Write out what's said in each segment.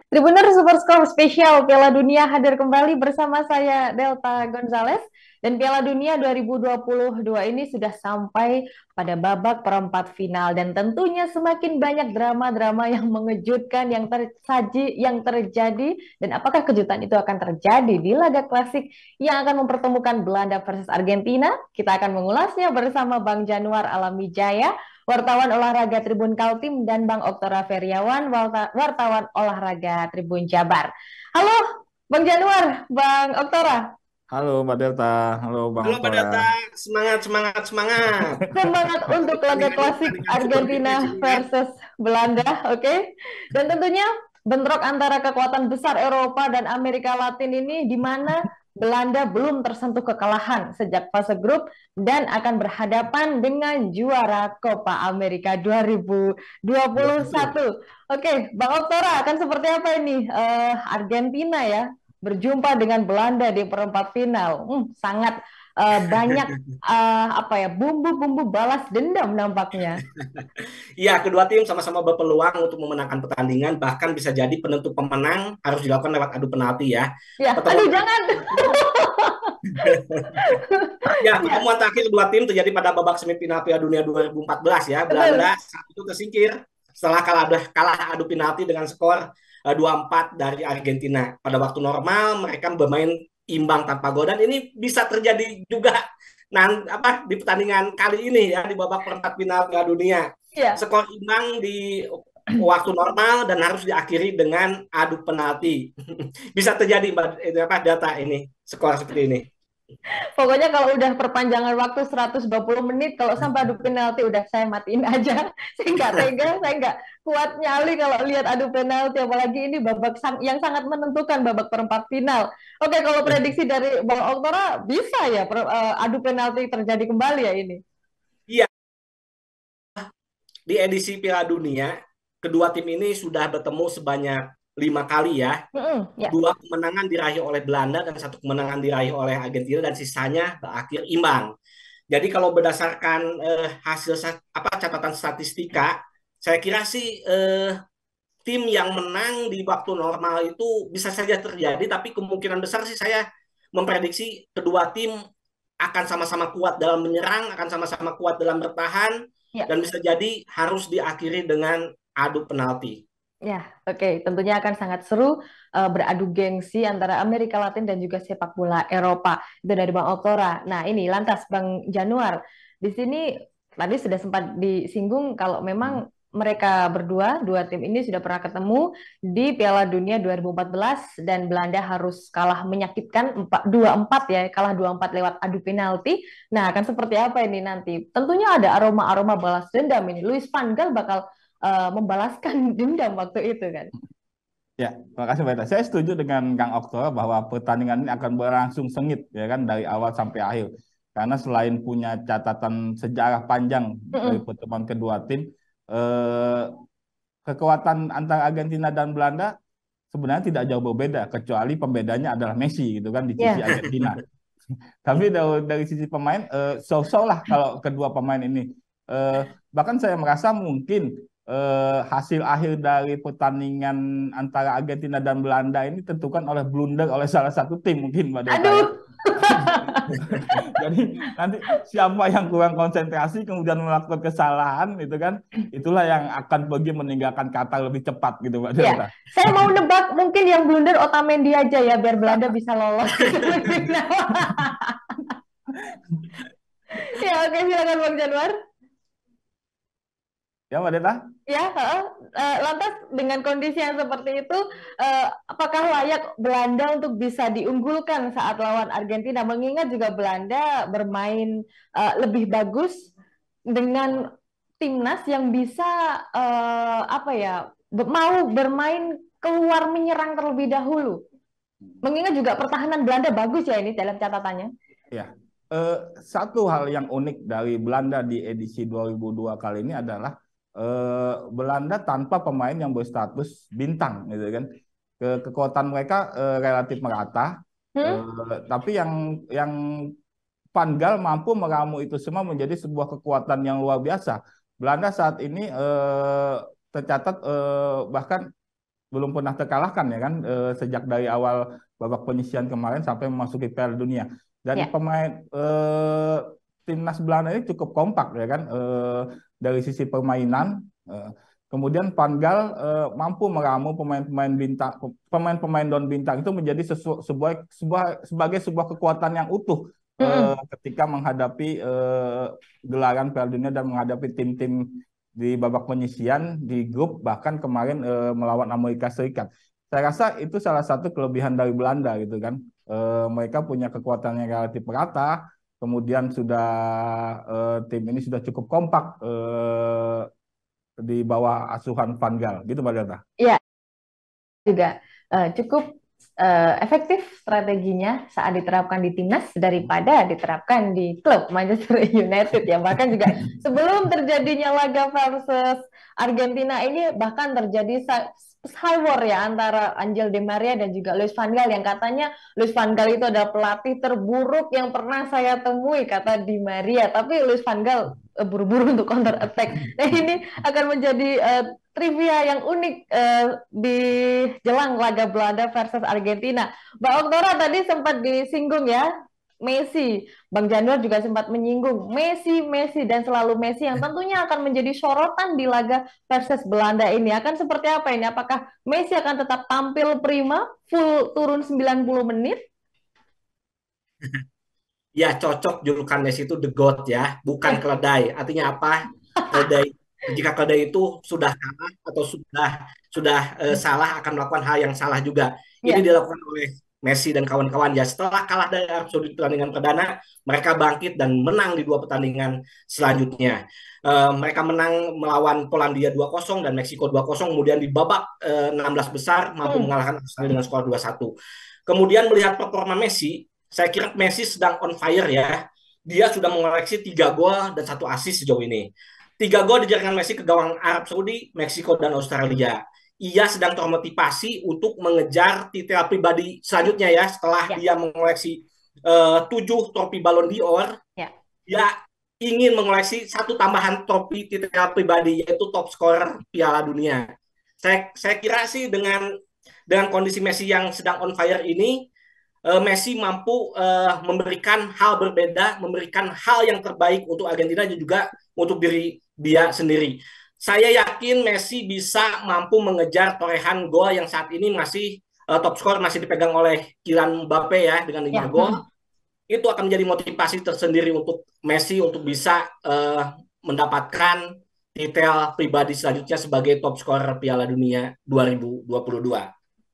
Tribuners Super Score spesial Piala Dunia hadir kembali bersama saya Delta Gonzalez dan Piala Dunia 2022 ini sudah sampai pada babak perempat final dan tentunya semakin banyak drama-drama yang mengejutkan yang tersaji yang terjadi dan apakah kejutan itu akan terjadi di laga klasik yang akan mempertemukan Belanda versus Argentina? Kita akan mengulasnya bersama Bang Januar Alamijaya, wartawan olahraga Tribun Kaltim, dan Bang Oktora Feriawan, wartawan olahraga Tribun Jabar. Halo Bang Januar, Bang Oktora. Halo Mbak Delta, halo Bang Halo Pak Oktora. Data, semangat, semangat, semangat. Semangat untuk laga klasik Pertandingan super ini Argentina sini ya. versus Belanda, oke? Dan tentunya bentrok antara kekuatan besar Eropa dan Amerika Latin ini di mana Belanda belum tersentuh kekalahan sejak fase grup dan akan berhadapan dengan juara Copa America 2021. Oke, Bang Oktora, akan seperti apa ini? Argentina ya berjumpa dengan Belanda di perempat final. Sangat banyak apa ya, bumbu-bumbu balas dendam nampaknya. Iya, kedua tim sama-sama berpeluang untuk memenangkan pertandingan, bahkan bisa jadi penentu pemenang harus dilakukan lewat adu penalti ya. Ya, Pertemuan aduh jangan. Ya, pertemuan terakhir kedua tim terjadi pada babak semifinal Piala Dunia 2014 ya. betul. Belanda saat itu tersingkir setelah kalah adu penalti dengan skor 2-4 dari Argentina. Pada waktu normal mereka bermain imbang tanpa gol dan ini bisa terjadi juga di pertandingan kali ini ya di babak perempat final Piala Dunia. Ya, Skor imbang di waktu normal dan harus diakhiri dengan adu penalti. Bisa terjadi data ini skor seperti ini. pokoknya kalau udah perpanjangan waktu 120 menit, kalau sampai adu penalti udah saya matiin aja. Saya nggak tega, saya nggak kuat nyali kalau lihat adu penalti, apalagi ini babak yang sangat menentukan babak perempat final. Oke, kalau prediksi dari Bang Oktora bisa ya adu penalti terjadi kembali ya ini. Iya, di edisi Piala Dunia, kedua tim ini sudah bertemu sebanyak 5 kali ya. Ya. Dua kemenangan diraih oleh Belanda dan satu kemenangan diraih oleh Argentina dan sisanya berakhir imbang. Jadi kalau berdasarkan hasil catatan statistika, saya kira sih tim yang menang di waktu normal itu bisa saja terjadi, tapi kemungkinan besar sih saya memprediksi kedua tim akan sama-sama kuat dalam menyerang, akan sama-sama kuat dalam bertahan, Ya. dan bisa jadi harus diakhiri dengan adu penalti. Ya, oke. Tentunya akan sangat seru beradu gengsi antara Amerika Latin dan juga sepak bola Eropa. Itu dari Bang Oktora. Nah, ini lantas Bang Januar. Di sini tadi sudah sempat disinggung kalau memang mereka berdua, dua tim ini sudah pernah ketemu di Piala Dunia 2014 dan Belanda harus kalah menyakitkan 2-4 ya, kalah 2-4 lewat adu penalti. Nah, akan seperti apa ini nanti? Tentunya ada aroma-aroma balas dendam ini. Luis van Gaal bakal membalaskan dendam waktu itu kan. Ya, terima kasih Mbak Delta. Saya setuju dengan Kang Oktora bahwa pertandingan ini akan berlangsung sengit ya kan dari awal sampai akhir. Karena selain punya catatan sejarah panjang dari Mm-mm. pertemuan kedua tim, eh, kekuatan antara Argentina dan Belanda sebenarnya tidak jauh berbeda, kecuali pembedanya adalah Messi gitu kan di sisi Ya, Argentina. Tapi dari sisi pemain, so-so lah kalau kedua pemain ini. Eh, Bahkan saya merasa mungkin hasil akhir dari pertandingan antara Argentina dan Belanda ini tentukan oleh blunder oleh salah satu tim mungkin Mbak Delta ya. aduh. Jadi nanti siapa yang kurang konsentrasi kemudian melakukan kesalahan itu kan itulah yang akan pergi meninggalkan Qatar lebih cepat gitu Mbak Ya, Delta. saya mau nebak mungkin yang blunder Otamendi aja ya biar Belanda bisa lolos ke semifinal. Ya, oke, silakan Bang Januar. Ya Mbak Delta? Ya, lantas dengan kondisi yang seperti itu, apakah layak Belanda untuk bisa diunggulkan saat lawan Argentina? Mengingat juga Belanda bermain lebih bagus dengan timnas yang bisa apa ya, mau bermain keluar menyerang terlebih dahulu. Mengingat juga pertahanan Belanda bagus ya ini dalam catatannya. Ya, eh, satu hal yang unik dari Belanda di edisi 2002 kali ini adalah Belanda tanpa pemain yang berstatus bintang, gitu kan. Kekuatan mereka relatif merata, Hmm? tapi yang Van Gaal mampu meramu itu semua menjadi sebuah kekuatan yang luar biasa. Belanda saat ini tercatat bahkan belum pernah terkalahkan ya kan, sejak dari awal babak penyisihan kemarin sampai memasuki Piala Dunia. Dan Ya. pemain timnas Belanda ini cukup kompak ya kan, dari sisi permainan. Kemudian Van Gaal mampu meramu pemain-pemain bintang, pemain-pemain non bintang itu menjadi sebagai sebuah kekuatan yang utuh ketika menghadapi gelaran Piala Dunia dan menghadapi tim-tim di babak penyisihan di grup, bahkan kemarin melawan Amerika Serikat. Saya rasa itu salah satu kelebihan dari Belanda gitu kan. Mereka punya kekuatan yang relatif merata, kemudian tim ini sudah cukup kompak di bawah asuhan Van Gaal gitu Mbak Delta. Iya, juga cukup efektif strateginya saat diterapkan di timnas daripada diterapkan di klub Manchester United ya. Bahkan juga sebelum terjadinya laga versus Argentina ini bahkan terjadi high war ya antara Angel Di Maria dan juga Louis van Gaal, yang katanya Louis van Gaal itu adalah pelatih terburuk yang pernah saya temui, kata Di Maria. Tapi Louis van Gaal buru-buru untuk counter attack. Nah, ini akan menjadi trivia yang unik di jelang laga Belanda versus Argentina. Mbak Oktora tadi sempat disinggung ya, Messi. Bang Januar juga sempat menyinggung Messi, dan selalu Messi yang tentunya akan menjadi sorotan di laga versus Belanda ini. Akan seperti apa ini? Apakah Messi akan tetap tampil prima, full turun 90 menit? Ya, cocok julukan Messi itu the GOAT ya, bukan keledai. Artinya apa? Keledai, jika keledai itu sudah kalah atau sudah salah, akan melakukan hal yang salah juga. Ini dilakukan oleh Messi dan kawan-kawan ya. Setelah kalah dari Arab Saudi di pertandingan perdana, mereka bangkit dan menang di 2 pertandingan selanjutnya. Mereka menang melawan Polandia 2-0 dan Meksiko 2-0, kemudian di babak 16 besar mampu mengalahkan Australia dengan skor 2-1. Kemudian melihat performa Messi, saya kira Messi sedang on fire ya. Dia sudah mengoleksi 3 gol dan 1 assist sejauh ini. 3 gol dijaringkan Messi ke gawang Arab Saudi, Meksiko, dan Australia. Ia sedang termotivasi untuk mengejar titel pribadi selanjutnya ya. Setelah dia mengoleksi 7 trofi Ballon d'Or, dia ingin mengoleksi 1 tambahan trofi titel pribadi, yaitu top scorer Piala Dunia. Saya kira sih dengan kondisi Messi yang sedang on fire ini, Messi mampu memberikan hal berbeda, memberikan hal yang terbaik untuk Argentina dan juga untuk diri dia sendiri. Saya yakin Messi bisa mampu mengejar torehan gol yang saat ini masih top skor masih dipegang oleh Kylian Mbappe ya dengan 5 gol. Itu akan menjadi motivasi tersendiri untuk Messi untuk bisa mendapatkan titel pribadi selanjutnya sebagai top scorer Piala Dunia 2022.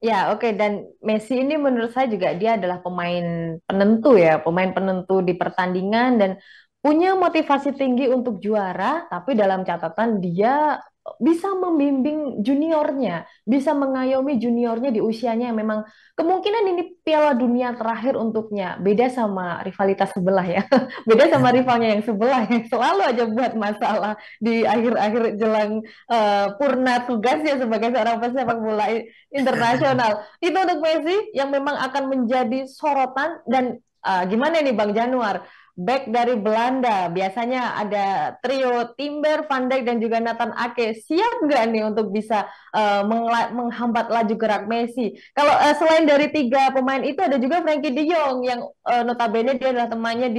Ya, oke. Dan Messi ini menurut saya juga dia adalah pemain penentu ya, pemain penentu di pertandingan dan punya motivasi tinggi untuk juara, tapi dalam catatan dia bisa membimbing juniornya, bisa mengayomi juniornya di usianya yang memang kemungkinan ini Piala Dunia terakhir untuknya. Beda sama rivalitas sebelah ya, beda sama rivalnya yang sebelah yang selalu aja buat masalah di akhir-akhir jelang purna tugasnya sebagai seorang pesepak bola internasional. Itu untuk Messi yang memang akan menjadi sorotan. Dan gimana nih Bang Januar? Back dari Belanda, biasanya ada trio Timber, Van Dijk, dan juga Nathan Ake. Siap nggak nih untuk bisa menghambat laju gerak Messi? Kalau selain dari 3 pemain itu, ada juga Frenkie de Jong yang notabene dia adalah temannya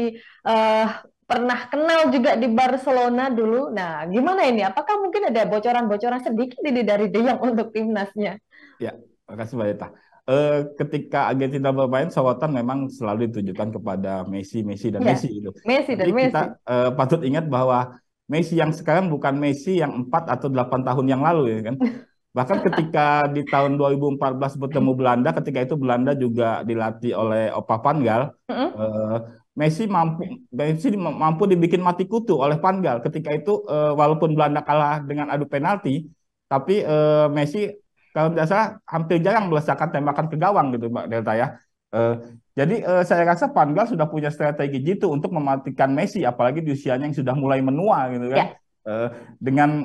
pernah kenal juga di Barcelona dulu. Nah, gimana ini? Apakah mungkin ada bocoran-bocoran sedikit ini dari de Jong untuk timnasnya? Ya, makasih Mbak Eta. Ketika Argentina bermain, sorotan memang selalu ditujukan kepada Messi dan Messi itu. Tapi kita patut ingat bahwa Messi yang sekarang bukan Messi yang 4 atau 8 tahun yang lalu ya kan. Bahkan ketika di tahun 2014 bertemu Belanda, ketika itu Belanda juga dilatih oleh Opa Van Gaal, Messi mampu dibikin mati kutu oleh Van Gaal. Ketika itu walaupun Belanda kalah dengan adu penalti, tapi Messi kalau tidak salah hampir jarang melesakkan tembakan ke gawang gitu Mbak Delta ya. Jadi saya rasa Van Gaal sudah punya strategi gitu untuk mematikan Messi, apalagi di usianya yang sudah mulai menua gitu kan.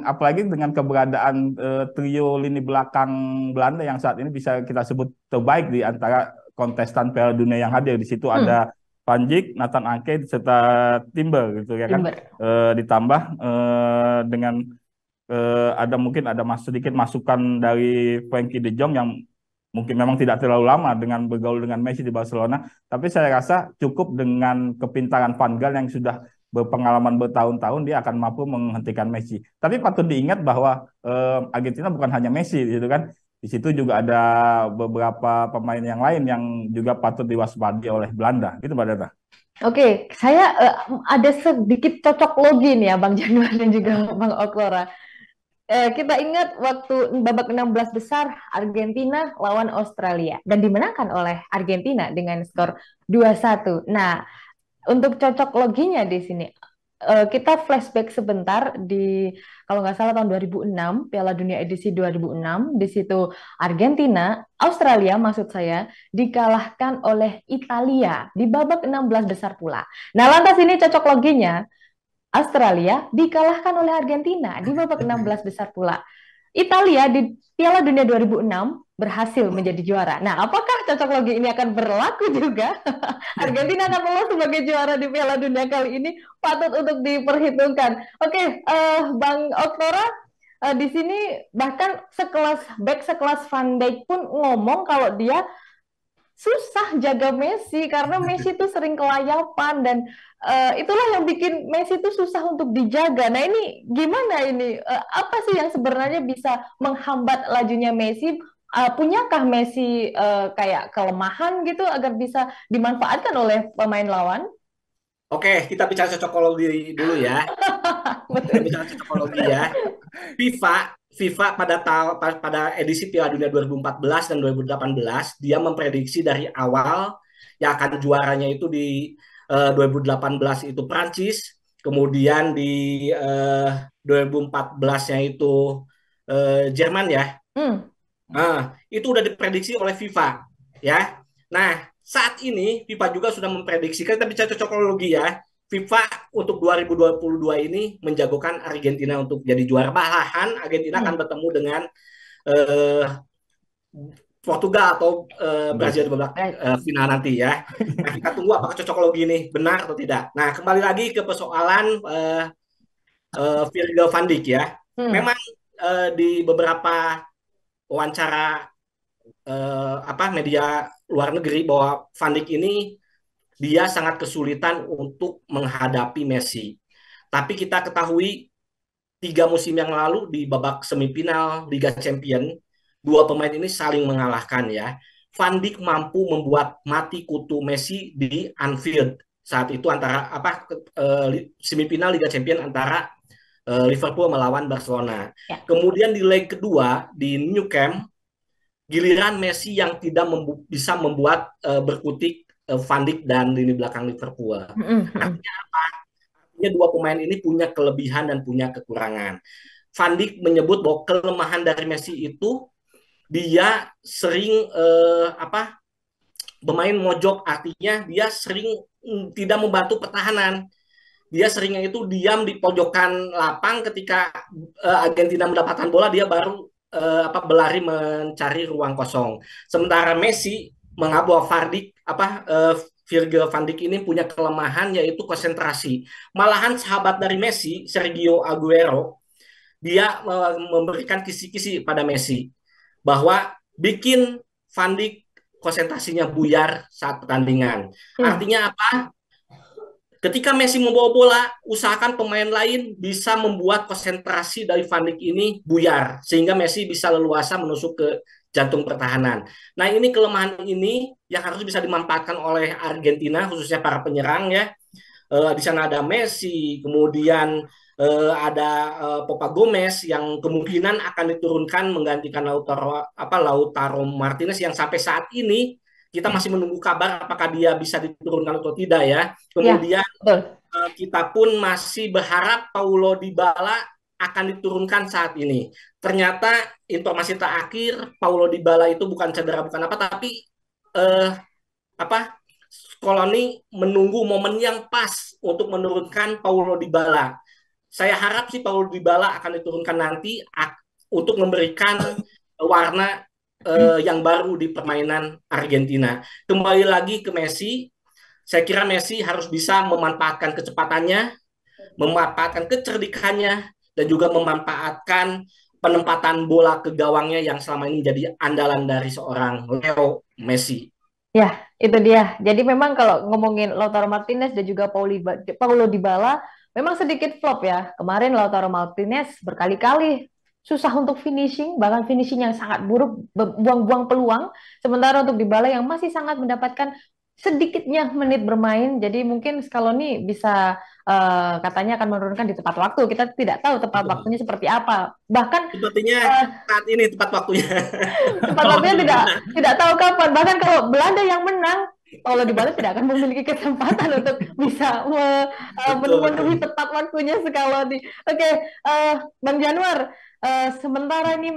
Apalagi dengan keberadaan trio lini belakang Belanda yang saat ini bisa kita sebut terbaik di antara kontestan Piala Dunia yang hadir. Di situ ada Van Dijk, Nathan Ake serta Timber gitu ya kan. Ditambah dengan ada mungkin ada sedikit masukan dari Frankie de Jong yang mungkin memang tidak terlalu lama dengan bergaul dengan Messi di Barcelona, tapi saya rasa cukup dengan kepintaran Van Gaal yang sudah berpengalaman bertahun-tahun dia akan mampu menghentikan Messi. Tapi patut diingat bahwa Argentina bukan hanya Messi gitu kan. Di situ juga ada beberapa pemain yang lain yang juga patut diwaspadai oleh Belanda. Gitu Mbak Data. Oke, saya ada sedikit cocok logi nih ya Bang Januar dan juga Bang Oklora. Kita ingat waktu babak 16 besar Argentina lawan Australia dan dimenangkan oleh Argentina dengan skor 2-1. Nah, untuk cocok loginya di sini, kita flashback sebentar di kalau nggak salah tahun 2006, Piala Dunia edisi 2006, di situ Argentina, Australia maksud saya, dikalahkan oleh Italia di babak 16 besar pula. Nah, lantas ini cocok loginya, Australia dikalahkan oleh Argentina di babak 16 besar pula. Italia di Piala Dunia 2006 berhasil menjadi juara. Nah, apakah cocok logi ini akan berlaku juga? Argentina akan lolos sebagai juara di Piala Dunia kali ini, patut untuk diperhitungkan. Oke, Bang Oklora, di sini bahkan sekelas Van Dijk pun ngomong kalau dia susah jaga Messi karena Messi itu sering kelayapan dan itulah yang bikin Messi itu susah untuk dijaga. Nah ini gimana ini? Apa sih yang sebenarnya bisa menghambat lajunya Messi? Punyakah Messi kayak kelemahan gitu agar bisa dimanfaatkan oleh pemain lawan? Oke, kita bicara cocokologi dulu ya. Kita bicara cocokologi ya. FIFA pada edisi Piala Dunia 2014 dan 2018 dia memprediksi dari awal yang akan juaranya itu di 2018 itu Prancis, kemudian di 2014-nya itu Jerman ya. Nah, itu udah diprediksi oleh FIFA ya. Nah, saat ini FIFA juga sudah memprediksikan, kita bicara cocokologi ya. FIFA untuk 2022 ini menjagokan Argentina untuk jadi juara. Bahkan Argentina akan bertemu dengan Portugal atau Brazil di babak final nanti ya. Nah, kita tunggu apakah cocokologi ini benar atau tidak. Nah, kembali lagi ke persoalan Virgil van Dijk ya. Memang di beberapa wawancara media luar negeri bahwa Van Dijk ini dia sangat kesulitan untuk menghadapi Messi. Tapi kita ketahui 3 musim yang lalu di babak semifinal Liga Champions, 2 pemain ini saling mengalahkan ya. Van Dijk mampu membuat mati kutu Messi di Anfield saat itu antara semifinal Liga Champions antara Liverpool melawan Barcelona. Ya. Kemudian di leg kedua di Nou Camp, giliran Messi yang tidak bisa membuat berkutik Van Dijk dan lini belakang Liverpool. Artinya apa? Artinya 2 pemain ini punya kelebihan dan punya kekurangan. Van Dijk menyebut bahwa kelemahan dari Messi itu dia sering bermain mojok, artinya dia sering tidak membantu pertahanan. Dia seringnya itu diam di pojokan lapang ketika Argentina mendapatkan bola, dia baru berlari mencari ruang kosong. Sementara Messi mengaku Virgil van Dijk ini punya kelemahan yaitu konsentrasi. Malahan sahabat dari Messi, Sergio Aguero, dia memberikan kisi-kisi pada Messi bahwa bikin Van Dijk konsentrasinya buyar saat pertandingan. Artinya apa? Ketika Messi membawa bola, usahakan pemain lain bisa membuat konsentrasi dari Van Dijk ini buyar, sehingga Messi bisa leluasa menusuk ke jantung pertahanan. Nah, ini kelemahan ini yang harus bisa dimanfaatkan oleh Argentina, khususnya para penyerang ya. Di sana ada Messi, kemudian ada Papa Gomez yang kemungkinan akan diturunkan menggantikan Lautaro Martinez yang sampai saat ini kita masih menunggu kabar apakah dia bisa diturunkan atau tidak ya. Kemudian kita pun masih berharap Paulo Dybala akan diturunkan saat ini. Ternyata informasi terakhir Paulo Dybala itu bukan cedera, bukan apa, tapi Scaloni menunggu momen yang pas untuk menurunkan Paulo Dybala. Saya harap sih Paulo Dybala akan diturunkan nanti untuk memberikan warna yang baru di permainan Argentina. Kembali lagi ke Messi, saya kira Messi harus bisa memanfaatkan kecepatannya, memanfaatkan kecerdikannya, dan juga memanfaatkan penempatan bola ke gawangnya yang selama ini menjadi andalan dari seorang Leo Messi. Ya, itu dia. Jadi memang kalau ngomongin Lautaro Martinez dan juga Paulo Dybala, memang sedikit flop ya. Kemarin Lautaro Martinez berkali-kali susah untuk finishing, bahkan finishing yang sangat buruk, buang-buang peluang. Sementara untuk Dybala yang masih sangat mendapatkan sedikitnya menit bermain. Jadi mungkin Scaloni bisa katanya akan menurunkan di tepat waktu. Kita tidak tahu tepat waktunya seperti apa. Bahkan Sepertinya saat ini tepat waktunya. tepat waktunya tidak tahu kapan. Bahkan kalau Belanda yang menang, Paulo Dybala tidak akan memiliki kesempatan untuk bisa memenuhi tepat waktunya Scaloni. Oke, Bang Januar, sementara ini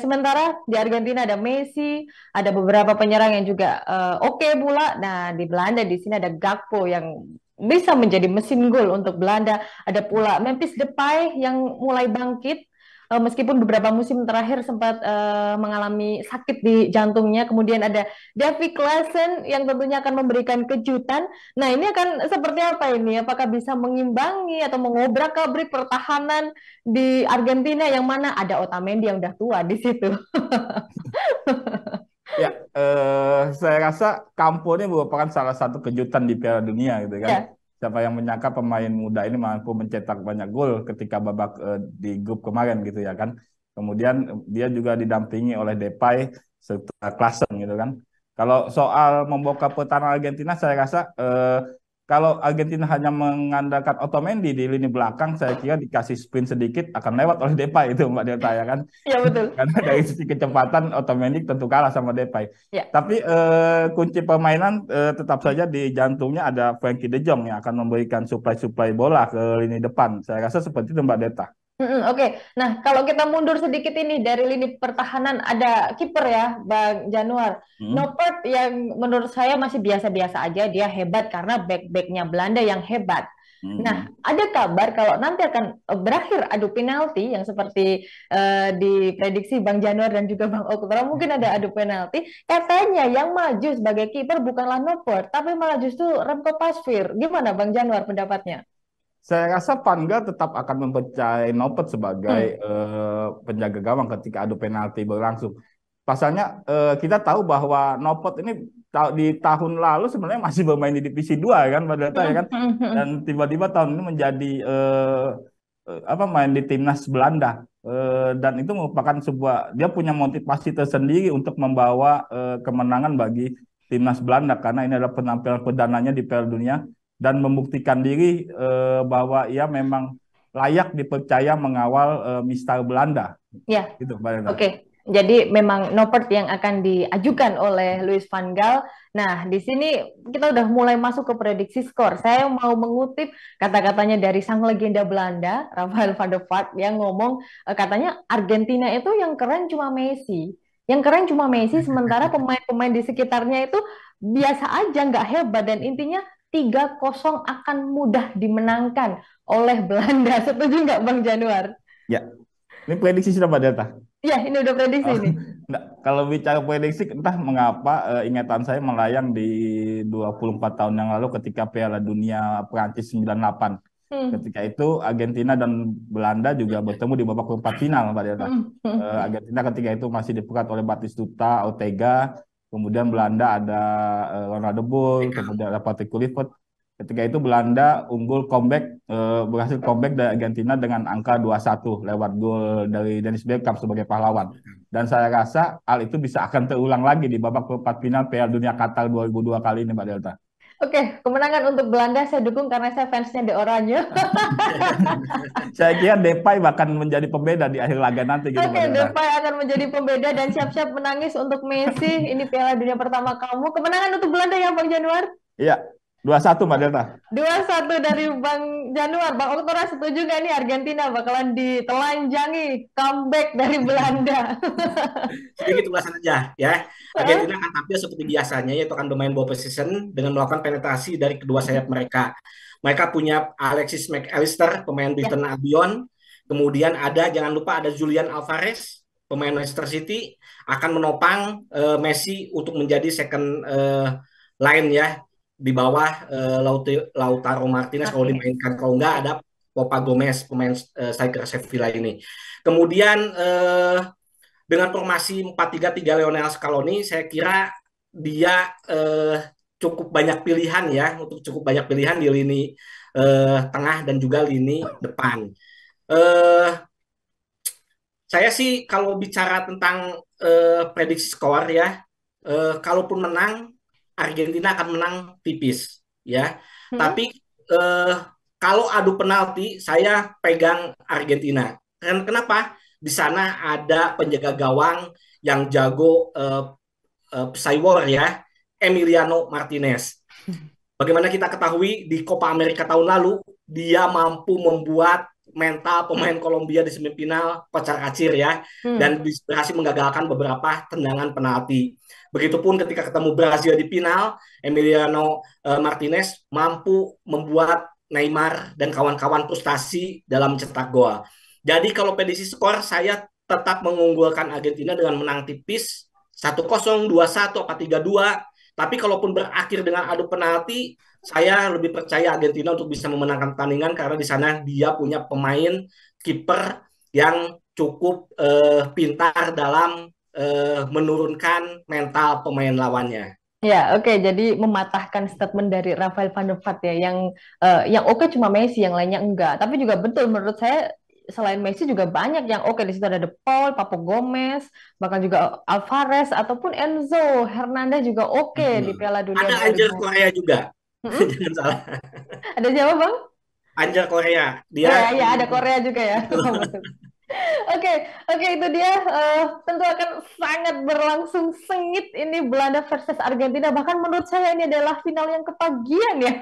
sementara di Argentina ada Messi, ada beberapa penyerang yang juga oke pula. Nah, di Belanda di sini ada Gakpo yang bisa menjadi mesin gol untuk Belanda. Ada pula Memphis Depay yang mulai bangkit. Meskipun beberapa musim terakhir sempat mengalami sakit di jantungnya. Kemudian ada Davy Klaassen yang tentunya akan memberikan kejutan. Nah, ini akan seperti apa ini? Apakah bisa mengimbangi atau mengobrak-abrik pertahanan di Argentina yang mana ada Otamendi yang udah tua di situ? Ya, saya rasa Campo ini merupakan salah satu kejutan di Piala Dunia gitu kan. Ya. Siapa yang menyangka pemain muda ini mampu mencetak banyak gol ketika babak di grup kemarin gitu ya kan. Kemudian dia juga didampingi oleh Depay serta Klaassen gitu kan. Kalau soal membuka pertahanan Argentina, saya rasa kalau Argentina hanya mengandalkan Otamendi di lini belakang, saya kira dikasih sprint sedikit akan lewat oleh Depay itu Mbak Delta ya kan. Iya betul. Karena dari sisi kecepatan Otamendi tentu kalah sama Depay. Ya. Tapi kunci permainan tetap saja di jantungnya ada Frenkie de Jong yang akan memberikan suplai-suplai bola ke lini depan. Saya rasa seperti itu Mbak Delta. Oke. Nah, kalau kita mundur sedikit ini dari lini pertahanan ada kiper ya, Bang Januar. Noppert yang menurut saya masih biasa-biasa aja, dia hebat karena back-backnya Belanda yang hebat. Nah, ada kabar kalau nanti akan berakhir adu penalti yang seperti diprediksi Bang Januar dan juga Bang Oktora, mungkin ada adu penalti. Katanya yang maju sebagai kiper bukanlah Noppert, tapi malah justru Remco Pasveer. Gimana Bang Januar pendapatnya? Saya rasa Van Gaal tetap akan mempercayai Noppert sebagai penjaga gawang ketika adu penalti berlangsung. Pasalnya kita tahu bahwa Noppert ini di tahun lalu sebenarnya masih bermain di divisi 2 kan Mbak Delta ya kan. Dan tiba-tiba tahun ini menjadi main di timnas Belanda. Dan itu merupakan dia punya motivasi tersendiri untuk membawa kemenangan bagi timnas Belanda karena ini adalah penampilan perdananya di Piala Dunia. Dan membuktikan diri bahwa ia memang layak dipercaya mengawal Mistar Belanda. Ya. Gitu, Mbak. Oke. Jadi memang Noppert yang akan diajukan oleh Louis van Gaal. Nah, di sini kita udah mulai masuk ke prediksi skor. Saya mau mengutip kata-katanya dari sang legenda Belanda, Rafael van der Vaart, yang ngomong katanya Argentina itu yang keren cuma Messi. Yang keren cuma Messi, sementara pemain-pemain di sekitarnya itu biasa aja, nggak hebat. Dan intinya 3-0 akan mudah dimenangkan oleh Belanda. Setuju nggak Bang Januar? Ya, ini prediksi sudah Mbak Delta. Ya, ini udah prediksi ini. Kalau bicara prediksi, entah mengapa ingatan saya melayang di 24 tahun yang lalu ketika Piala Dunia Prancis 98. Ketika itu Argentina dan Belanda juga bertemu di babak perempat final Mbak Delta. Argentina ketika itu masih dipegat oleh Batistuta, Ortega. Kemudian Belanda ada Ronald de Boer, kemudian ada Patrick Kluivert. Ketika itu Belanda berhasil comeback dari Argentina dengan angka 2-1 lewat gol dari Dennis Bergkamp sebagai pahlawan. Dan saya rasa hal itu akan terulang lagi di babak perempat final Piala Dunia Qatar 2002 kali ini Mbak Delta. Oke, kemenangan untuk Belanda saya dukung karena saya fansnya De Oranje. Saya kira Depay bahkan menjadi pembeda di akhir laga nanti. Gitu, Oke, Depay akan menjadi pembeda dan siap-siap menangis untuk Messi. Ini Piala Dunia pertama kamu. Kemenangan untuk Belanda ya Bang Januar? Iya, 2-1 Mbak Delta. 2-1 dari Bang Januar. Bang Oktora setuju nggak nih Argentina bakalan ditelanjangi comeback dari Belanda? Sedikit ulasan aja ya. Argentina akan tampil seperti biasanya, yaitu akan bermain ball position dengan melakukan penetrasi dari kedua sayap mereka. Mereka punya Alexis McAllister, pemain Brighton Albion. Kemudian jangan lupa ada Julian Alvarez, pemain Manchester City, akan menopang Messi untuk menjadi second line ya. Di bawah Lautaro Martinez kalau dimainkan. Kalau enggak ada Papa Gomez, pemain striker Sevilla ini. Kemudian dengan formasi 4-3-3 Lionel Scaloni, saya kira dia cukup banyak pilihan ya, cukup banyak pilihan di lini tengah dan juga lini depan. Saya sih kalau bicara tentang prediksi skor ya, kalaupun menang, Argentina akan menang tipis ya. Tapi kalau adu penalti, saya pegang Argentina. Kenapa? Di sana ada penjaga gawang yang jago Psywar ya, Emiliano Martinez. Bagaimana kita ketahui di Copa America tahun lalu, dia mampu membuat mental pemain Kolombia di semifinal kocar-kacir ya, dan berhasil menggagalkan beberapa tendangan penalti. Begitupun ketika ketemu Brazil di final, Emiliano Martinez mampu membuat Neymar dan kawan-kawan frustasi dalam mencetak gol. Jadi kalau prediksi skor, saya tetap mengunggulkan Argentina dengan menang tipis 1-0, 2-1, apa 3-2. Tapi kalaupun berakhir dengan adu penalti, saya lebih percaya Argentina untuk bisa memenangkan pertandingan karena di sana dia punya pemain kiper yang cukup pintar dalam menurunkan mental pemain lawannya. Ya, oke. Jadi mematahkan statement dari Rafael van der Vaart ya, yang oke cuma Messi, yang lainnya enggak. Tapi juga betul menurut saya, selain Messi juga banyak yang oke. Di situ ada De Paul, Papu Gomez, bahkan juga Alvarez ataupun Enzo Hernandez juga oke di Piala Dunia Ada Angel 2000. Korea juga. Mm-mm. Jangan salah. Ada siapa, Bang? Angel Korea. Dia Ya, ada Korea juga ya. Oke, itu dia. Tentu akan sangat berlangsung sengit ini Belanda versus Argentina. Bahkan menurut saya ini adalah final yang ketagihan ya.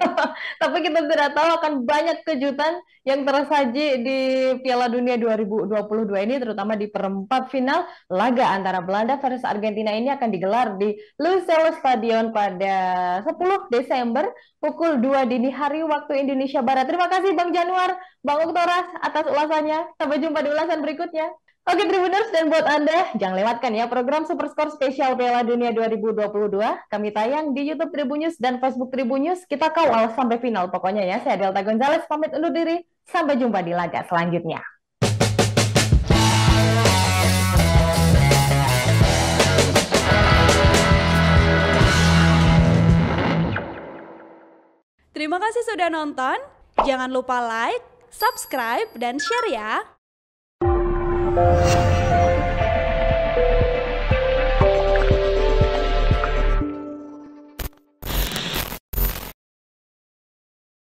Tapi kita tidak tahu akan banyak kejutan yang tersaji di Piala Dunia 2022 ini, terutama di perempat final. Laga antara Belanda versus Argentina ini akan digelar di Lusail Stadion pada 10 Desember pukul 2 dini hari waktu Indonesia Barat. Terima kasih Bang Januar, Bang Oktoras atas ulasannya. Sampai jumpa di ulasan berikutnya. Oke Tribuners, dan buat Anda, jangan lewatkan ya program Super Skor spesial Piala Dunia 2022. Kami tayang di YouTube Tribun News dan Facebook Tribun News. Kita kawal sampai final pokoknya ya. Saya Delta Gonzales, pamit undur diri. Sampai jumpa di laga selanjutnya. Terima kasih sudah nonton. Jangan lupa like, subscribe, dan share ya.